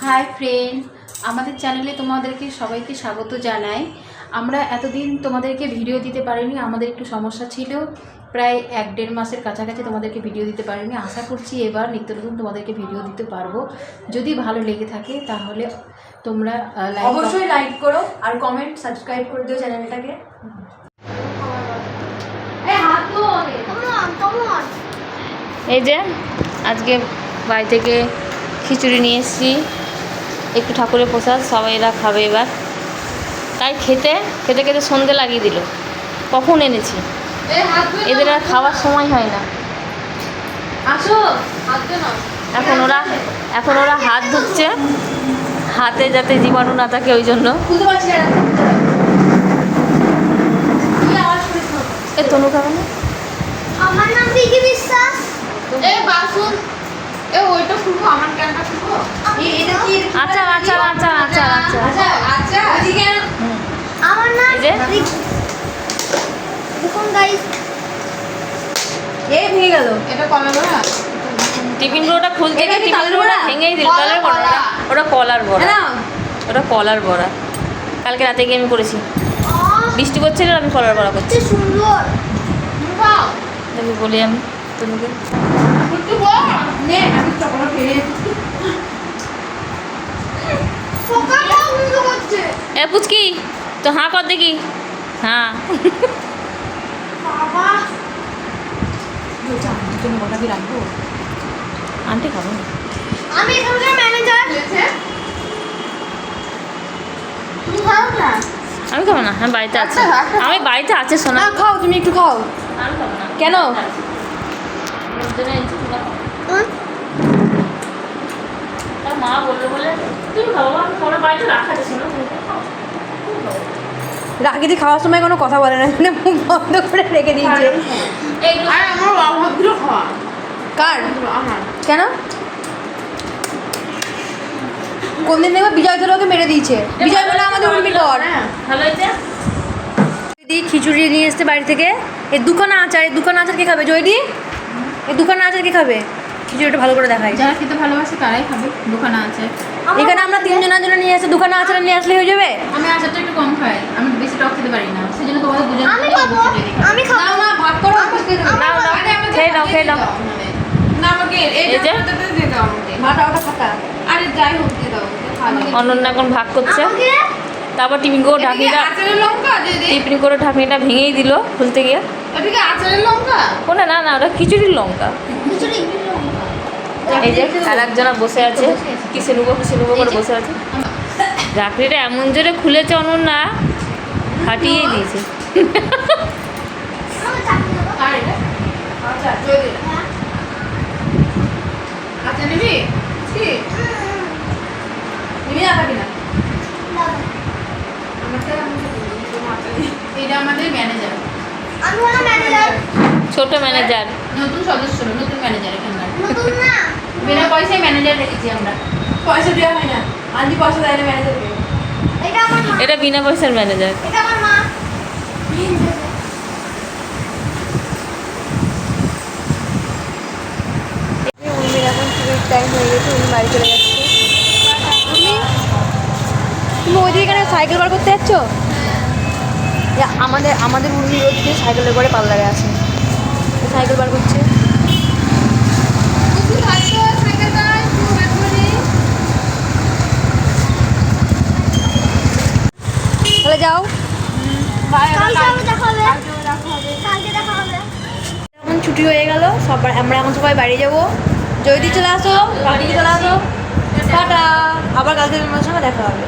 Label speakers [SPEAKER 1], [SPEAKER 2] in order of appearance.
[SPEAKER 1] Hi friend, আমাদের চ্যানেলে তোমাদেরকে সবাইকে স্বাগত জানাই। আমরা এতদিন তোমাদেরকে ভিডিও দিতে পারিনি, আমাদের একটু সমস্যা ছিল। প্রায় 1-1.5 মাসের কাছাকাছি তোমাদেরকে ভিডিও দিতে পারিনি। আশা করছি এবার নিত্য নতুন তোমাদেরকে ভিডিও দিতে পারবো। যদি ভালো লেগে থাকে তাহলে তোমরা
[SPEAKER 2] অবশ্যই লাইক করো আর কমেন্ট সাবস্ক্রাইব করে দিও চ্যানেলটাকে।
[SPEAKER 3] এই যে আজকে বাড়ি থেকে খিচুড়ি নিয়ে এসেছি, একটু ঠাকুরের প্রসাদ, সবাই এরা খাবে এবার। তাই খেতে খেতে খেতে সন্ধে লাগিয়ে দিল। কখন এনেছি, এদের আর খাওয়ার সময় হয় না। এখন ওরা হাত ধুচ্ছে, হাতে যাতে জীবাণু না থাকে ওই জন্য। এ তনু খাবে না?
[SPEAKER 4] আমার নাম বিকি বিশ্বাস।
[SPEAKER 3] আচ্ছা আচ্ছা আচ্ছা আচ্ছা আচ্ছা
[SPEAKER 4] আমার নাম
[SPEAKER 3] এই যে
[SPEAKER 4] দেখুন গাইস,
[SPEAKER 2] ভেঙে গেল।
[SPEAKER 3] টিফিন ওটা খুলতে
[SPEAKER 2] এটা
[SPEAKER 3] গিয়ে
[SPEAKER 2] কি
[SPEAKER 3] টিফিন
[SPEAKER 2] তালের
[SPEAKER 3] ওটা
[SPEAKER 2] বড়া?
[SPEAKER 3] ভেঙেই দিল। তালের বড়া? ওটা কলার বড়া। ওটা কলার বড়া। কালকে রাতে গিয়ে আমি করেছি। বৃষ্টি করছিল, আমি কলার বড়া করছি।
[SPEAKER 4] কি সুন্দর।
[SPEAKER 3] আমি বলি আমি তোমাকে
[SPEAKER 4] সকালটা উল্টো করছে।
[SPEAKER 3] এ পুচকি তো হাঁ কর দেখি। হ্যাঁ
[SPEAKER 4] বাবা
[SPEAKER 3] আন্টি খাবো না।
[SPEAKER 4] আমি এখানকার ম্যানেজার। তুমি খাও না?
[SPEAKER 3] আমি খাবো না, আমি বাড়িতে আছি। আমি বাড়িতে আছে শোনা।
[SPEAKER 2] না খাও, তুমি একটু খাও।
[SPEAKER 3] আমি খাবো না।
[SPEAKER 2] কেন?
[SPEAKER 3] তার মা বললো বলে তুমি খাবো, আমি তোমার বাড়িতে রাখা আছে শোনো।
[SPEAKER 2] রাকিদি খাওয়ার সময় কোনো কথা বলে না, মানে মুখ বন্ধ করে রেখে দিয়েছে। কার? কেন? কোনদিন দেখবো বিজয় ধরে ওকে মেরে দিয়েছে। বিজয় বলে আমাদের উর্মির বর।
[SPEAKER 3] ভালো হয়েছে।
[SPEAKER 2] দিদি খিচুড়ি নিয়ে এসছে বাড়ি থেকে। এই দুখানা আচার, এই দুখানা আচার কে খাবে? জয়দি, এই দুখানা আচার কে খাবে? খিচুড়িটা ভালো করে দেখাই।
[SPEAKER 1] যারা খেতে ভালোবাসে তারাই খাবে। দোকানে আছে,
[SPEAKER 2] এখানে আমরা 3 জনের জন্য নিয়ে এসে দুখানা আচার নিয়ে আসলে হয়ে যাবে।
[SPEAKER 1] আমি আচারটা একটু কম খাই, আমি বেশি টক খেতে পারি না, সেজন্য তোমাদের দুজন
[SPEAKER 4] আমি খাবো, আমি খাবো।
[SPEAKER 2] না ভাগ করো।
[SPEAKER 3] নাও নাও, খেয়ে নাও খেয়ে নাও। এই যে
[SPEAKER 2] মাটা ওটা খাতা।
[SPEAKER 3] অনন্যা এখন ভাগ করছে।
[SPEAKER 4] আমাকে
[SPEAKER 3] তারপর টিফিন করে ঢাকনিটা ভেঙেই দিল খুলতে গিয়ে। কোনে না না, ওটা খিচুড়ির লঙ্কা।
[SPEAKER 4] খিচুড়ি
[SPEAKER 3] এই যে আর একজনা বসে আছে, কিসে নেবো করে বসে আছে। ঢাকনিটা এমন জোরে খুলেছে অনন্যা, ফাটিয়ে দিয়েছে।
[SPEAKER 4] আমাকে চাকরি দেবো। হ্যাঁ। দাও।
[SPEAKER 1] এটা আমাদের ম্যানেজার,
[SPEAKER 4] আমি হলাম ম্যানেজার।
[SPEAKER 3] ছোট ম্যানেজার।
[SPEAKER 1] নতুন সদস্য, নতুন ম্যানেজার এখানকার।
[SPEAKER 4] নতুন না,
[SPEAKER 1] বিনা পয়সায় ম্যানেজার রেখেছি আমরা।
[SPEAKER 2] পয়সা দেওয়া হয় না, আন্টি পয়সা দেয় না ম্যানেজারকে।
[SPEAKER 4] এটা আমার মা।
[SPEAKER 3] এটা বিনা পয়সার ম্যানেজার।
[SPEAKER 4] এটা আমার মা।
[SPEAKER 2] উর্মির এখন ছুটির টাইম হয়ে গেছে, উনি বাড়ি চলে যাচ্ছে। উর্মি, তুমি ওইদিকে কেন সাইকেল বার করতে যাচ্ছ? আমাদের উর্মি রোজ দিয়ে সাইকেলের করে পার্লারে আসে, সাইকেল বার করছে। তাহলে যাও,
[SPEAKER 4] কালকে আবার দেখা হবে। কালকে দেখা হবে।
[SPEAKER 2] এখন ছুটি হয়ে গেল, আমরা এখন সবাই বাড়ি যাবো। জয়দি চলে আসো, বাড়ি চলে আসো, টাটা। আবার কালকে তোমার সঙ্গে দেখা হবে।